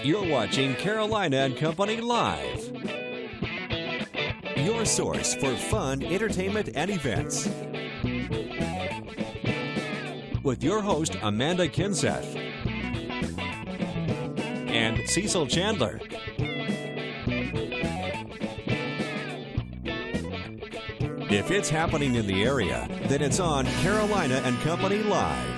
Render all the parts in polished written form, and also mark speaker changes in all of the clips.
Speaker 1: You're watching Carolina and Company Live, your source for fun, entertainment, and events. With your host, Amanda Kinseth and Cecil Chandler. If it's happening in the area, then it's on Carolina and Company Live.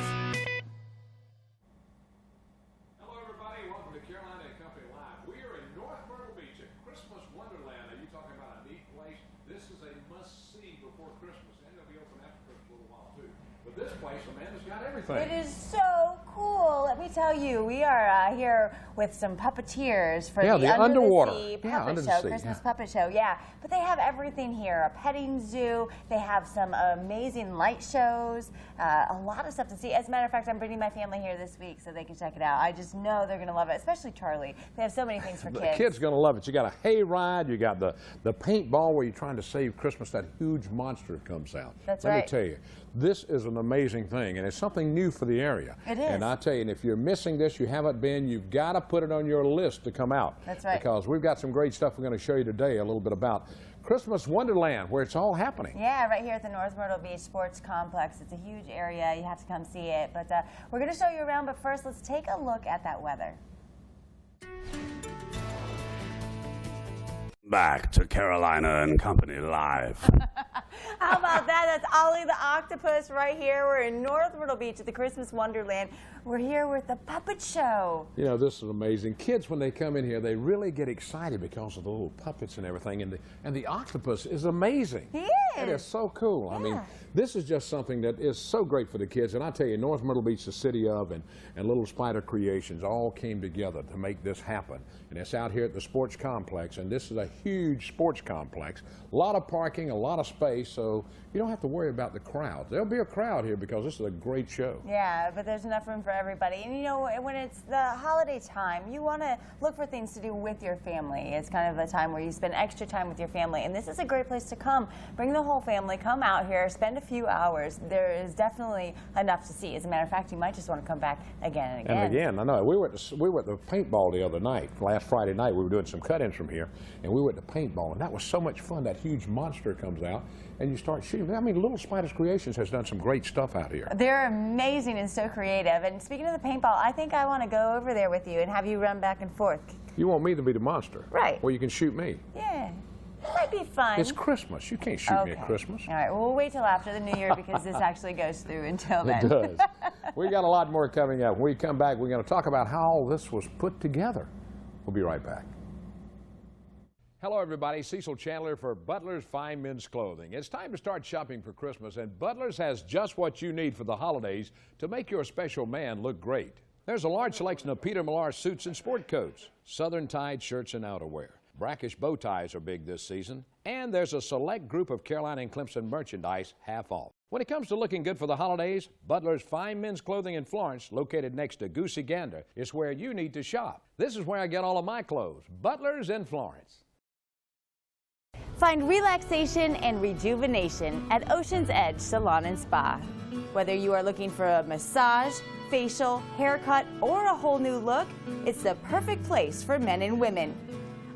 Speaker 2: Hello, everybody. Welcome to Carolina and Company Live. We are in North Myrtle Beach at Christmas Wonderland. Are you talking about a neat place? This is a must-see before Christmas, and it'll be open after Christmas a little while, too. But this place, Amanda's got everything.
Speaker 3: It is so cool. Let me tell you, we are here with some puppeteers for the
Speaker 2: underwater
Speaker 3: puppet show, Christmas puppet show. Yeah, but they have everything here: a petting zoo. They have some amazing light shows, a lot of stuff to see. As a matter of fact, I'm bringing my family here this week so they can check it out. I just know they're going to love it, especially Charlie. They have so many things for kids.
Speaker 2: The kids going to love it. You got a hay ride. You got the paintball where you're trying to save Christmas. That huge monster comes out.
Speaker 3: That's right.
Speaker 2: Let me tell you, this is an amazing thing, and it's something new for the area.
Speaker 3: It is.
Speaker 2: And I tell you, and if you're missing this, you haven't been, you've got to put it on your list to come out.
Speaker 3: That's right.
Speaker 2: Because we've got some great stuff we're going to show you today, a little bit about Christmas Wonderland, where it's all happening.
Speaker 3: Yeah, right here at the North Myrtle Beach Sports Complex. It's a huge area. You have to come see it. But we're going to show you around, but first let's take a look at that weather.
Speaker 4: Back to Carolina and Company Live.
Speaker 3: How about that? That's Ollie the Octopus right here. We're in North Myrtle Beach at the Christmas Wonderland. We're here with the puppet show.
Speaker 2: You know, this is amazing. Kids, when they come in here, they really get excited because of the little puppets and everything. And the octopus is amazing.
Speaker 3: He is.
Speaker 2: It is so cool.
Speaker 3: Yeah.
Speaker 2: I mean, this is just something that is so great for the kids. And I tell you, North Myrtle Beach, the city of, and Little Spider Creations all came together to make this happen. And it's out here at the sports complex. And this is a huge sports complex. A lot of parking, a lot of space, so you don't have to worry about the crowd. There'll be a crowd here because this is a great show.
Speaker 3: Yeah, but there's enough room for everybody. And you know, when it's the holiday time, you want to look for things to do with your family. It's kind of a time where you spend extra time with your family, and this is a great place to come. Bring the whole family, come out here, spend a few hours. There is definitely enough to see. As a matter of fact, you might just want to come back again and again.
Speaker 2: And again, I know. We were at the paintball the other night. Last Friday night, we were doing some cut-ins from here, and we went to paintball, and that was so much fun. That huge monster comes out, and you start shooting. I mean, Little Spiders Creations has done some great stuff out here.
Speaker 3: They're amazing and so creative. And speaking of the paintball, I think I want to go over there with you and have you run back and forth.
Speaker 2: You want me to be the monster?
Speaker 3: Right.
Speaker 2: Well, you can shoot me.
Speaker 3: Yeah. That might be fun.
Speaker 2: It's Christmas. You can't shoot me at Christmas.
Speaker 3: All right. Well, we'll wait till after the New Year because this actually goes through until then.
Speaker 2: It does. We got a lot more coming up. When we come back, we're going to talk about how all this was put together. We'll be right back. Hello, everybody. Cecil Chandler for Butler's Fine Men's Clothing. It's time to start shopping for Christmas, and Butler's has just what you need for the holidays to make your special man look great. There's a large selection of Peter Millar suits and sport coats, southern tied shirts and outerwear. Brackish bow ties are big this season, and there's a select group of Carolina and Clemson merchandise half off. When it comes to looking good for the holidays, Butler's Fine Men's Clothing in Florence, located next to Goosey Gander, is where you need to shop. This is where I get all of my clothes. Butler's in Florence.
Speaker 3: Find relaxation and rejuvenation at Ocean's Edge Salon and Spa. Whether you are looking for a massage, facial, haircut, or a whole new look, it's the perfect place for men and women.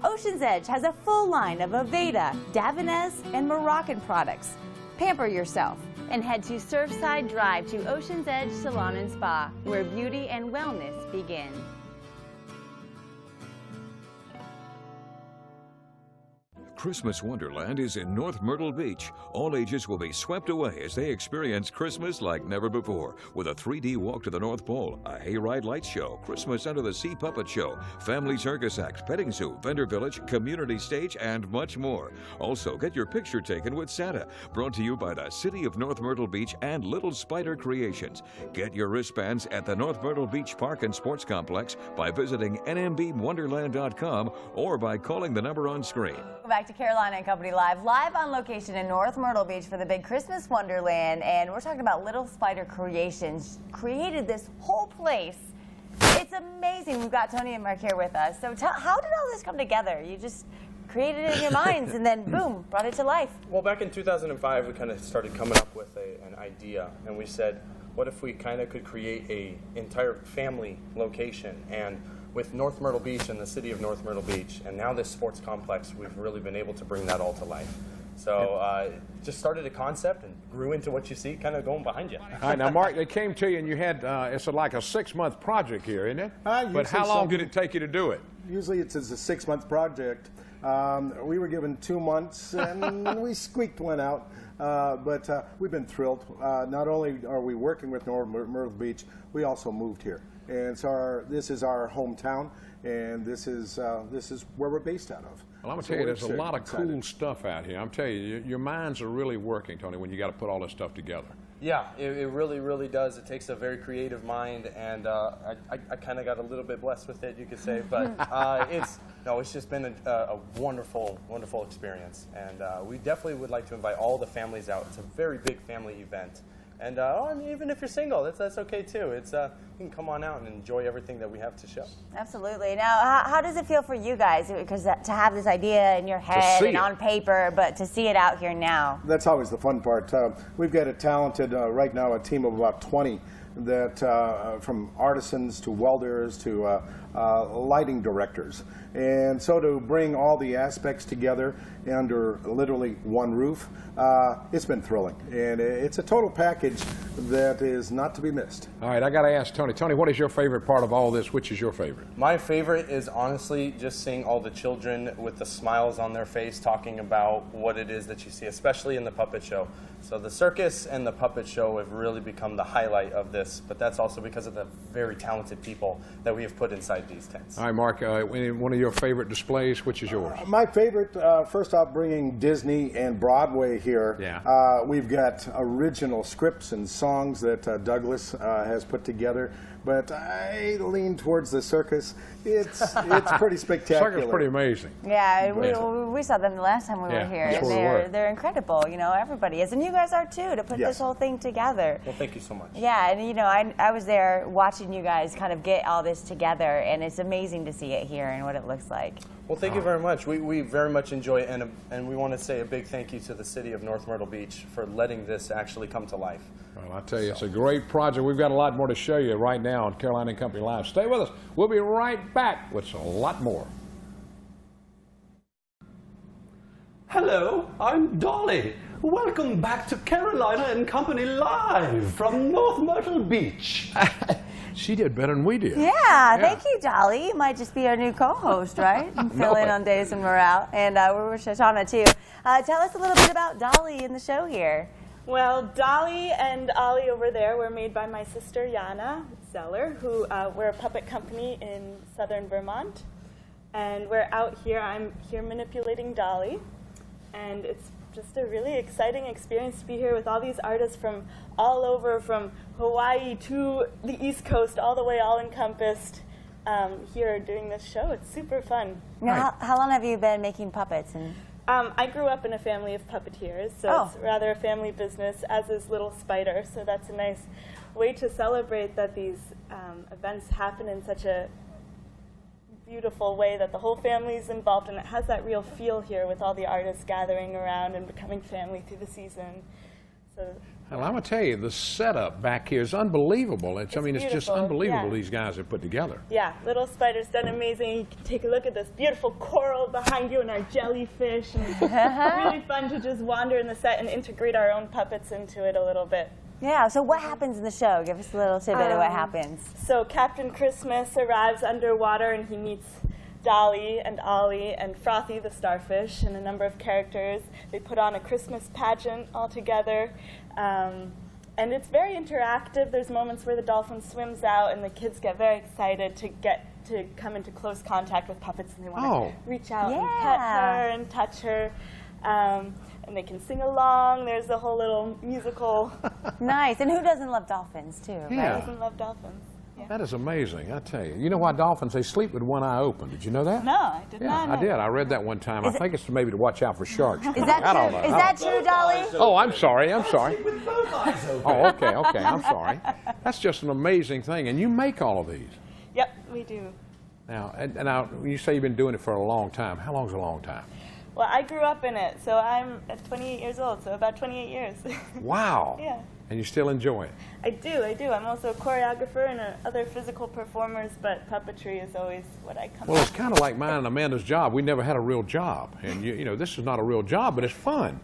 Speaker 3: Ocean's Edge has a full line of Aveda, Davines, and Moroccan products. Pamper yourself and head to Surfside Drive to Ocean's Edge Salon and Spa, where beauty and wellness begin.
Speaker 5: Christmas Wonderland is in North Myrtle Beach. All ages will be swept away as they experience Christmas like never before with a 3D walk to the North Pole, a hayride light show, Christmas Under the Sea puppet show, family circus act, petting zoo, vendor village, community stage, and much more. Also, get your picture taken with Santa. Brought to you by the City of North Myrtle Beach and Little Spider Creations. Get your wristbands at the North Myrtle Beach Park and Sports Complex by visiting nmbwonderland.com or by calling the number on screen.
Speaker 3: Back to Carolina and Company Live on location in North Myrtle Beach for the big Christmas Wonderland, and we're talking about Little Spider Creations. Created this whole place. It's amazing. We've got Tony and Mark here with us. So how did all this come together? You just created it in your minds and then boom, brought it to life.
Speaker 6: Well, back in 2005, we kind of started coming up with an idea, and we said, what if we kind of could create a entire family location? And with North Myrtle Beach and the city of North Myrtle Beach, and now this sports complex, we've really been able to bring that all to life. So just started a concept and grew into what you see kind of going behind you.
Speaker 2: All right, now, Mark, they came to you and you had, it's like a 6-month project here, isn't it? But how long did it take you to do it?
Speaker 7: Usually it's a 6-month project. We were given 2 months and we squeaked one out. But we've been thrilled. Not only are we working with North Myrtle Beach, we also moved here. And so this is our hometown, and this is where we're based out of.
Speaker 2: Well, I'm going to tell you, there's a lot of cool stuff out here. I'm telling you, your minds are really working, Tony, when you got to put all this stuff together.
Speaker 6: Yeah, it really, really does. It takes a very creative mind, and I kind of got a little bit blessed with it, you could say. But it's just been a wonderful, wonderful experience. And we definitely would like to invite all the families out. It's a very big family event. And even if you're single, that's okay too. It's you can come on out and enjoy everything that we have to show.
Speaker 3: Absolutely. Now, how does it feel for you guys? Because to have this idea in your head and on paper, but to see it out here now.
Speaker 7: That's always the fun part. We've got a talented, right now, a team of about 20 that from artisans to welders to lighting directors. And so to bring all the aspects together under literally one roof, it's been thrilling. And it's a total package that is not to be missed.
Speaker 2: All right, I got to ask Tony. Tony, what is your favorite part of all this? Which is your favorite?
Speaker 6: My favorite is honestly just seeing all the children with the smiles on their face talking about what it is that you see, especially in the puppet show. So the circus and the puppet show have really become the highlight of this, but that's also because of the very talented people that we have put inside these tents.
Speaker 2: All right, Mark, one of your favorite displays, which is yours?
Speaker 7: My favorite, first off, bringing Disney and Broadway here.
Speaker 2: Yeah.
Speaker 7: We've got original scripts and songs that Douglas has put together, but I lean towards the circus. It's pretty spectacular.
Speaker 2: Circus is pretty amazing.
Speaker 3: Yeah, we saw them the last time we were here. And they're incredible. You know, everybody is, and you guys are too, to put this whole thing together.
Speaker 6: Well, thank you so much.
Speaker 3: Yeah, and you know, I was there watching you guys kind of get all this together, and it's amazing to see it here and what it looks like.
Speaker 6: Well, thank you very much. We very much enjoy it, and we want to say a big thank you to the city of North Myrtle Beach for letting this actually come to life.
Speaker 2: Well, I tell you, it's a great project. We've got a lot more to show you right now on Carolina and Company Live. Stay with us. We'll be right back with a lot more.
Speaker 8: Hello, I'm Dolly. Welcome back to Carolina and Company Live from North Myrtle Beach.
Speaker 2: She did better than we did.
Speaker 3: Yeah, thank you, Dolly. You might just be our new co-host, right? Fill in on days when we're out. And we're with Shoshana, too. Tell us a little bit about Dolly in the show here.
Speaker 9: Well, Dolly and Ollie over there were made by my sister, Jana Zeller, who we're a puppet company in southern Vermont. And we're out here. I'm here manipulating Dolly. And it's just a really exciting experience to be here with all these artists from all over, from Hawaii to the East Coast, all the way all encompassed here doing this show. It's super fun.
Speaker 3: Now, how long have you been making puppets? And
Speaker 9: I grew up in a family of puppeteers, so it's rather a family business, as is Little Spider, so that's a nice way to celebrate that these events happen in such a beautiful way that the whole family is involved, and it has that real feel here with all the artists gathering around and becoming family through the season. So,
Speaker 2: well, I'm going to tell you, the setup back here is unbelievable. I mean, it's just unbelievable these guys have put together.
Speaker 9: Yeah, Little Spider's done amazing. You can take a look at this beautiful coral behind you and our jellyfish. And it's really fun to just wander in the set and integrate our own puppets into it a little bit.
Speaker 3: Yeah, so what happens in the show? Give us a little tidbit of what happens.
Speaker 9: So Captain Christmas arrives underwater and he meets Dolly and Ollie and Frothy the starfish and a number of characters. They put on a Christmas pageant all together. And it's very interactive. There's moments where the dolphin swims out and the kids get very excited to come into close contact with puppets, and they want to reach out and pet her and touch her. And they can sing along. There's a whole little musical.
Speaker 3: Nice. And who doesn't love dolphins, too?
Speaker 2: Yeah.
Speaker 9: Who doesn't love dolphins? Yeah.
Speaker 2: That is amazing, I tell you. You know why dolphins, they sleep with one eye open. Did you know that?
Speaker 9: No, I did not know.
Speaker 2: I did. I read that one time. I think it's maybe to watch out for sharks.
Speaker 3: Is that true? Is that true, Dolly?
Speaker 2: Oh, I'm sorry. I'm sorry. Oh, okay. I'm sorry. That's just an amazing thing. And you make all of these.
Speaker 9: Yep, we do.
Speaker 2: Now, and now you say you've been doing it for a long time. How long is a long time?
Speaker 9: Well, I grew up in it, so I'm 28 years old, so about 28 years.
Speaker 2: Wow.
Speaker 9: Yeah.
Speaker 2: And you still enjoy it?
Speaker 9: I do. I'm also a choreographer and other physical performers, but puppetry is always what I come
Speaker 2: Well, it's kind of like mine and Amanda's job. We never had a real job. And, you know, this is not a real job, but it's fun.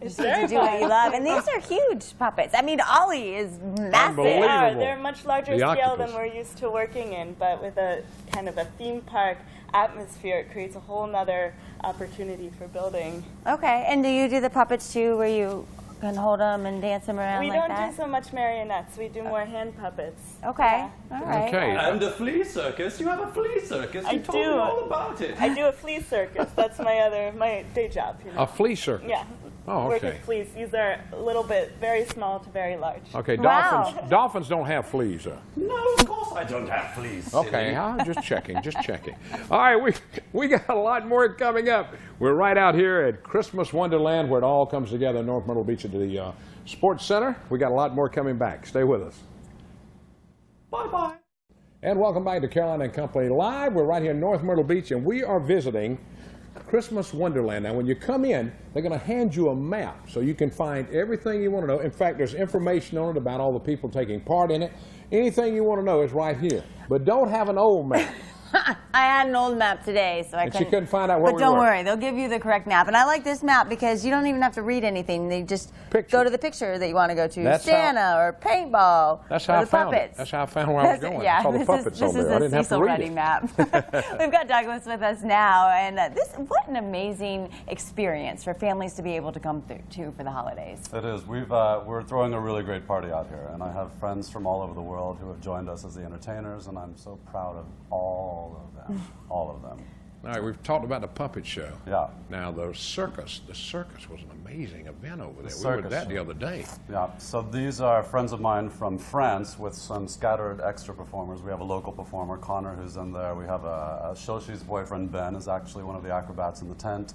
Speaker 9: It's
Speaker 3: You get to do what you love. And these are huge puppets. I mean, Ollie is massive.
Speaker 2: Unbelievable.
Speaker 9: They're much larger
Speaker 2: The
Speaker 9: scale
Speaker 2: octopus.
Speaker 9: than we're used to working in, but with a kind of a theme park atmosphere, it creates a whole nother opportunity for building.
Speaker 3: Okay, and do you do the puppets too, where you can hold them and dance them around
Speaker 9: We
Speaker 3: like
Speaker 9: don't
Speaker 3: that?
Speaker 9: do so much marionettes. We do more hand puppets.
Speaker 3: Okay,
Speaker 9: Yeah.
Speaker 3: all right.
Speaker 2: Okay.
Speaker 8: And a flea circus. You have a flea circus.
Speaker 9: I
Speaker 8: You told me
Speaker 9: do.
Speaker 8: all about it.
Speaker 9: I do a flea circus. That's my day job. You know?
Speaker 2: A flea circus?
Speaker 9: Yeah.
Speaker 2: Oh,
Speaker 9: Work
Speaker 2: okay.
Speaker 9: with fleas. These are a little bit very small to very large.
Speaker 2: Okay,
Speaker 3: Wow.
Speaker 2: dolphins don't have fleas, though.
Speaker 8: No, of course I don't have fleas.
Speaker 2: Okay,
Speaker 8: silly.
Speaker 2: I'm just checking, just checking. All right, we got a lot more coming up. We're right out here at Christmas Wonderland, where it all comes together in North Myrtle Beach at the Sports Center. We got a lot more coming back. Stay with us.
Speaker 8: Bye-bye.
Speaker 2: And welcome back to Carolina and Company Live. We're right here in North Myrtle Beach, and we are visiting Christmas Wonderland. Now, when you come in, they're going to hand you a map so you can find everything you want to know. In fact, there's information on it about all the people taking part in it. Anything you want to know is right here. But don't have an old map.
Speaker 3: I had an old map today, so I
Speaker 2: And she couldn't find out where
Speaker 3: But
Speaker 2: we
Speaker 3: don't
Speaker 2: were.
Speaker 3: worry, they'll give you the correct map. And I like this map because you don't even have to read anything. They just
Speaker 2: Picture.
Speaker 3: go to the picture that you want to go to.
Speaker 2: That's
Speaker 3: Santa or paintball.
Speaker 2: That's
Speaker 3: or
Speaker 2: how I
Speaker 3: the
Speaker 2: found
Speaker 3: puppets.
Speaker 2: it. That's how I found where I was going.
Speaker 3: Yeah,
Speaker 2: I saw the puppets
Speaker 3: this
Speaker 2: over
Speaker 3: is
Speaker 2: there. I
Speaker 3: a
Speaker 2: didn't have to
Speaker 3: Cecil
Speaker 2: read
Speaker 3: ready
Speaker 2: it.
Speaker 3: map. We've got Douglas with us now, and what an amazing experience for families to be able to come through to for the holidays.
Speaker 10: It is. We're throwing a really great party out here, and I have friends from all over the world who have joined us as the entertainers, and I'm so proud of all of them. All of them.
Speaker 2: All right, we've talked about the puppet show.
Speaker 10: Yeah.
Speaker 2: Now, the circus was an amazing event over there. We were at
Speaker 10: circus
Speaker 2: that the
Speaker 10: show.
Speaker 2: other day.
Speaker 10: Yeah, so these are friends of mine from France with some scattered extra performers. We have a local performer, Connor, who's in there. We have a Shoshi's boyfriend, Ben, is actually one of the acrobats in the tent.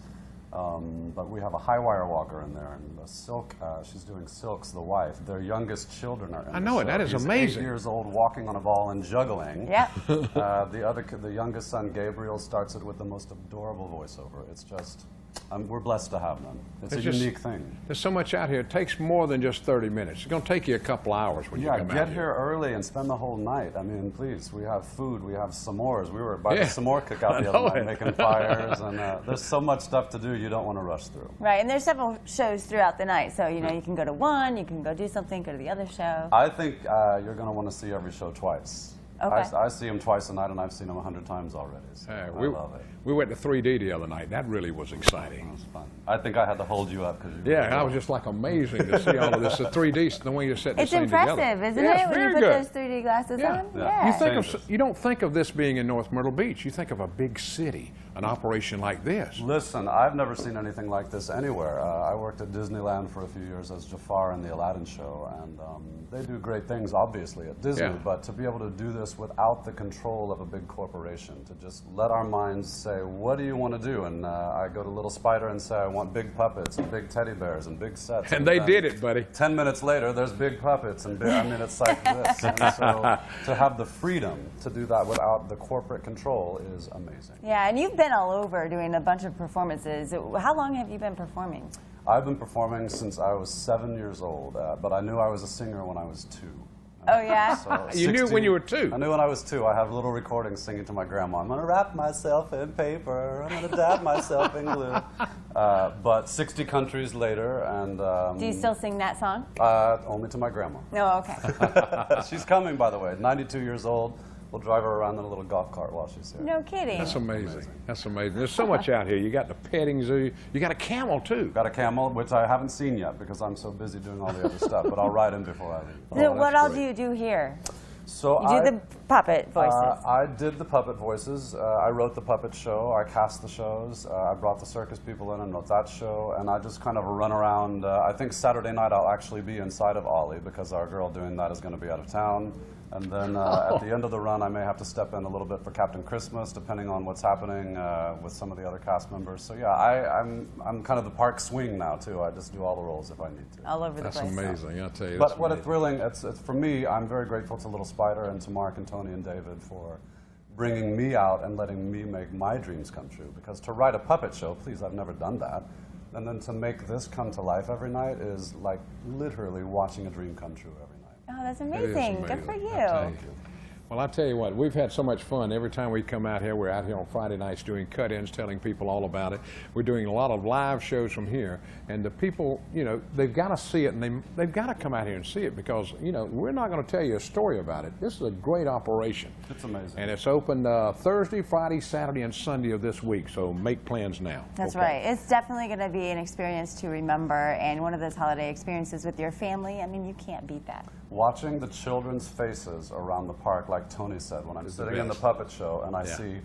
Speaker 10: But we have a high wire walker in there, and the Silk, she's doing Silk's the wife. Their youngest children are in
Speaker 2: I know
Speaker 10: the
Speaker 2: it.
Speaker 10: show.
Speaker 2: That is
Speaker 10: He's
Speaker 2: amazing.
Speaker 10: 8 years old, walking on a ball and juggling.
Speaker 3: Yep.
Speaker 10: The youngest son, Gabriel, starts it with the most adorable voiceover. It's just, we're blessed to have them. It's a
Speaker 2: just-
Speaker 10: unique thing.
Speaker 2: There's so much out here. It takes more than just 30 minutes. It's going to take you a couple hours when you
Speaker 10: Yeah,
Speaker 2: come
Speaker 10: get
Speaker 2: out
Speaker 10: here early and spend the whole night. I mean, please, we have food, we have s'mores. We were by
Speaker 2: Yeah.
Speaker 10: the s'more cookout
Speaker 2: I
Speaker 10: the
Speaker 2: know
Speaker 10: other night
Speaker 2: it.
Speaker 10: making fires, and there's so much stuff to do you don't want to rush through.
Speaker 3: Right, and there's several shows throughout the night, so you know you can go to one, you can go do something, go to the other show.
Speaker 10: I think you're going to want to see every show twice.
Speaker 3: Okay.
Speaker 10: I see them twice a night, and I've seen them 100 times already. So I love it.
Speaker 2: We went to 3D the other night. That really was exciting.
Speaker 10: It was fun. I think I had to hold you up because you.
Speaker 2: Yeah, I was just like amazing to see all of this. The 3D, the way you're setting
Speaker 3: It's
Speaker 2: this thing
Speaker 3: impressive,
Speaker 2: together.
Speaker 3: isn't
Speaker 2: Yeah,
Speaker 3: it,
Speaker 2: it's
Speaker 3: when you
Speaker 2: very
Speaker 3: put
Speaker 2: good.
Speaker 3: those 3D glasses
Speaker 2: Yeah.
Speaker 3: on?
Speaker 10: Yeah.
Speaker 2: You don't think of this being in North Myrtle Beach. You think of a big city, an operation like this.
Speaker 10: Listen, I've never seen anything like this anywhere. I worked at Disneyland for a few years as Jafar in the Aladdin show, and they do great things, obviously, at Disney,
Speaker 2: Yeah.
Speaker 10: but to be able to do this without the control of a big corporation, to just let our minds say, what do you want to do? And I go to Little Spider and say, I want big puppets and big teddy bears and big sets.
Speaker 2: And they
Speaker 10: then
Speaker 2: did it, buddy.
Speaker 10: 10 minutes later, there's big puppets, and I mean, it's like this. And so to have the freedom to do that without the corporate control is amazing.
Speaker 3: Yeah, and you've been all over doing a bunch of performances. How long have you been performing?
Speaker 10: I've been performing since I was 7 years old, but I knew I was a singer when I was 2.
Speaker 3: Oh, yeah?
Speaker 10: So
Speaker 2: You knew when you were 2?
Speaker 10: I knew when I was 2. I have little recordings singing to my grandma. I'm going to wrap myself in paper. I'm going to dab myself in glue. But 60 countries later, and...
Speaker 3: Do you still sing that song?
Speaker 10: Only to my grandma.
Speaker 3: No, okay.
Speaker 10: She's coming, by the way, 92 years old. We'll drive her around in a little golf cart while she's here.
Speaker 3: No kidding.
Speaker 2: That's amazing. That's amazing. There's so much out here. You got the petting zoo. You got a camel, too.
Speaker 10: Got a camel, which I haven't seen yet because I'm so busy doing all the other stuff, but I'll ride him before I leave.
Speaker 3: So what all do you do here?
Speaker 10: So
Speaker 3: You do the puppet voices.
Speaker 10: I did the puppet voices. I wrote the puppet show. I cast the shows. I brought the circus people in and wrote that show. And I just kind of run around. I think Saturday night I'll actually be inside of Ollie because our girl doing that is going to be out of town. And then at the end of the run, I may have to step in a little bit for Captain Christmas, depending on what's happening with some of the other cast members. So yeah, I'm kind of the park swing now too. I just do all the roles if I need to.
Speaker 3: All over the
Speaker 2: That's
Speaker 3: place.
Speaker 2: amazing. I'll tell you.
Speaker 10: But what a thrilling! It's for me. I'm very grateful to Little Spider and to Mark and Tony and David for bringing me out and letting me make my dreams come true. Because to write a puppet show, please, I've never done that. And then to make this come to life every night is like literally watching a dream come true every night.
Speaker 3: Oh, that's amazing. Good for you.
Speaker 2: Well, I tell you what, we've had so much fun. Every time we come out here, we're out here on Friday nights doing cut-ins, telling people all about it. We're doing a lot of live shows from here, and the people, you know, they've got to see it, and they've got to come out here and see it because, you know, we're not going to tell you a story about it. This is a great operation.
Speaker 10: It's amazing.
Speaker 2: And it's open Thursday, Friday, Saturday, and Sunday of this week, so make plans now.
Speaker 3: That's right. It's definitely going to be an experience to remember, and one of those holiday experiences with your family. I mean, you can't beat that.
Speaker 10: Watching the children's faces around the park, like Tony said, when I'm sitting in the puppet show and I see,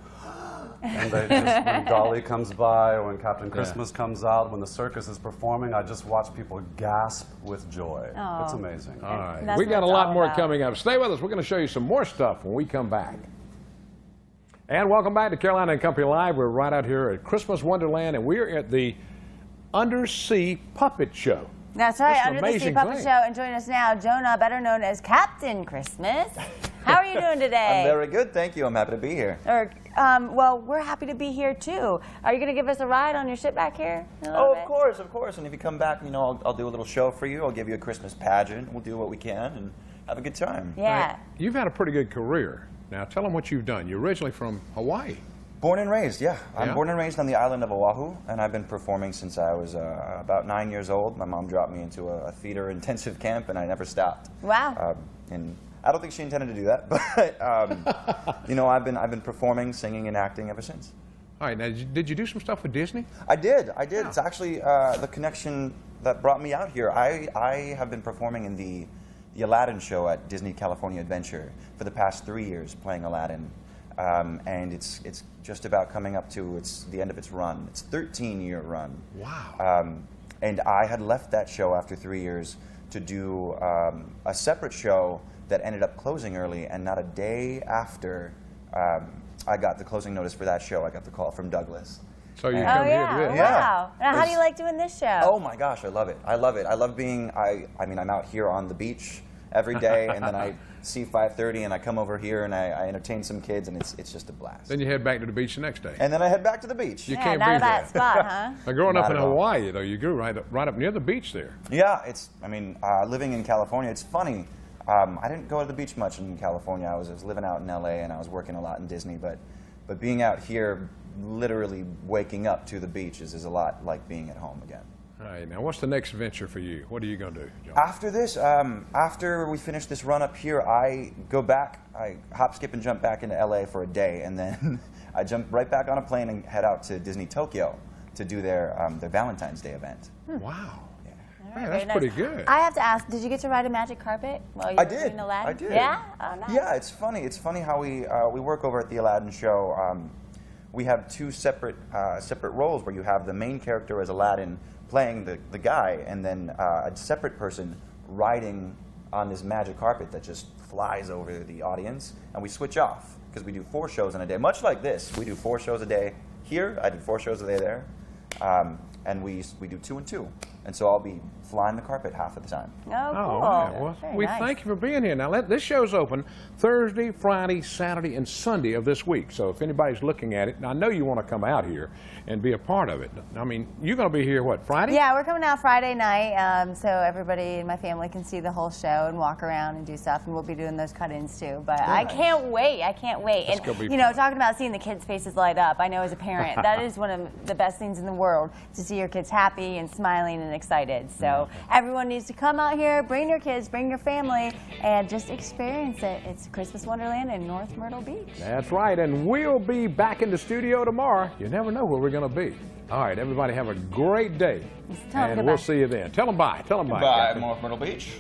Speaker 10: and they just, when Dolly comes by, when Captain Christmas comes out, when the circus is performing, I just watch people gasp with joy.
Speaker 3: Oh.
Speaker 10: It's amazing.
Speaker 2: All right. We got a lot more coming up. Stay with us. We're going to show you some more stuff when we come back. And welcome back to Carolina and Company Live. We're right out here at Christmas Wonderland, and we're at the Undersea Puppet Show.
Speaker 3: That's right, Under the Sea Puppet Show. And joining us now, Jonah, better known as Captain Christmas. How are you doing today?
Speaker 11: I'm very good, thank you. I'm happy to be here.
Speaker 3: Well, we're happy to be here too. Are you going to give us a ride on your ship back here?
Speaker 11: Oh, of course, of course. And if you come back, you know, I'll do a little show for you. I'll give you a Christmas pageant. We'll do what we can and have a good time.
Speaker 3: Yeah.
Speaker 2: You've had a pretty good career. Now, tell them what you've done. You're originally from Hawaii.
Speaker 11: Born and raised, yeah. I'm born and raised on the island of Oahu, and I've been performing since I was about 9 years old. My mom dropped me into a theater intensive camp, and I never stopped.
Speaker 3: Wow.
Speaker 11: And I don't think she intended to do that, but you know, I've been performing, singing, and acting ever since.
Speaker 2: All right. Now, did you do some stuff with Disney?
Speaker 11: I did. Yeah. It's actually the connection that brought me out here. I have been performing in the Aladdin show at Disney California Adventure for the past 3 years, playing Aladdin. And it's just about coming up to the end of its run. It's a 13-year run.
Speaker 2: Wow.
Speaker 11: And I had left that show after 3 years to do a separate show that ended up closing early, and not a day after I got the closing notice for that show, I got the call from Douglas.
Speaker 2: So you come here to this?
Speaker 3: Wow. Now, how do you like doing this show?
Speaker 11: Oh my gosh, I love it. I love it. I love being, I mean, I'm out here on the beach every day, and then I see 5:30, and I come over here and I entertain some kids, and it's just a blast.
Speaker 2: Then you head back to the beach the next day.
Speaker 11: And then I head back to the beach.
Speaker 2: You can't
Speaker 3: not
Speaker 2: be
Speaker 3: a bad
Speaker 2: there.
Speaker 3: spot, huh?
Speaker 2: Now, growing up in Hawaii, though, you grew right up near the beach there.
Speaker 11: Yeah, I mean, living in California, it's funny. I didn't go to the beach much in California. I was living out in LA, and I was working a lot in Disney, but being out here, literally waking up to the beach is a lot like being at home again.
Speaker 2: All right, now what's the next venture for you? What are you going to do, John?
Speaker 11: After this, after we finish this run up here, I go back, I hop, skip, and jump back into LA for a day, and then I jump right back on a plane and head out to Disney Tokyo to do their Valentine's Day event.
Speaker 2: Wow.
Speaker 3: Right,
Speaker 2: that's pretty good.
Speaker 3: I have to ask, did you get to ride a magic carpet while you were doing Aladdin?
Speaker 11: I did.
Speaker 3: Yeah? Oh, nice.
Speaker 11: Yeah, it's funny. It's funny how we work over at the Aladdin show. We have two separate roles where you have the main character as Aladdin playing the guy, and then a separate person riding on this magic carpet that just flies over the audience, and we switch off because we do 4 shows in a day. Much like this, we do 4 shows a day here. I did 4 shows a day there, and we do 2 and 2. And so I'll be flying the carpet half of the time.
Speaker 3: Oh, cool.
Speaker 2: Right. Well, we thank you for being here. Now, this show's open Thursday, Friday, Saturday, and Sunday of this week. So if anybody's looking at it, and I know you want to come out here and be a part of it. I mean, you're going to be here, what, Friday?
Speaker 3: Yeah, we're coming out Friday night, so everybody in my family can see the whole show and walk around and do stuff, and we'll be doing those cut-ins too. But I can't wait. I can't wait.
Speaker 2: It's
Speaker 3: And, you know, talking about seeing the kids' faces light up, I know as a parent, that is one of the best things in the world, to see your kids happy and smiling and excited. So everyone needs to come out here, bring your kids, bring your family, and just experience it. It's Christmas Wonderland in North Myrtle Beach.
Speaker 2: That's right, and we'll be back in the studio tomorrow. You never know where we're going to be. All right, everybody have a great day, and we'll see you then. Tell them bye. Tell them bye.
Speaker 11: Bye, North Myrtle Beach.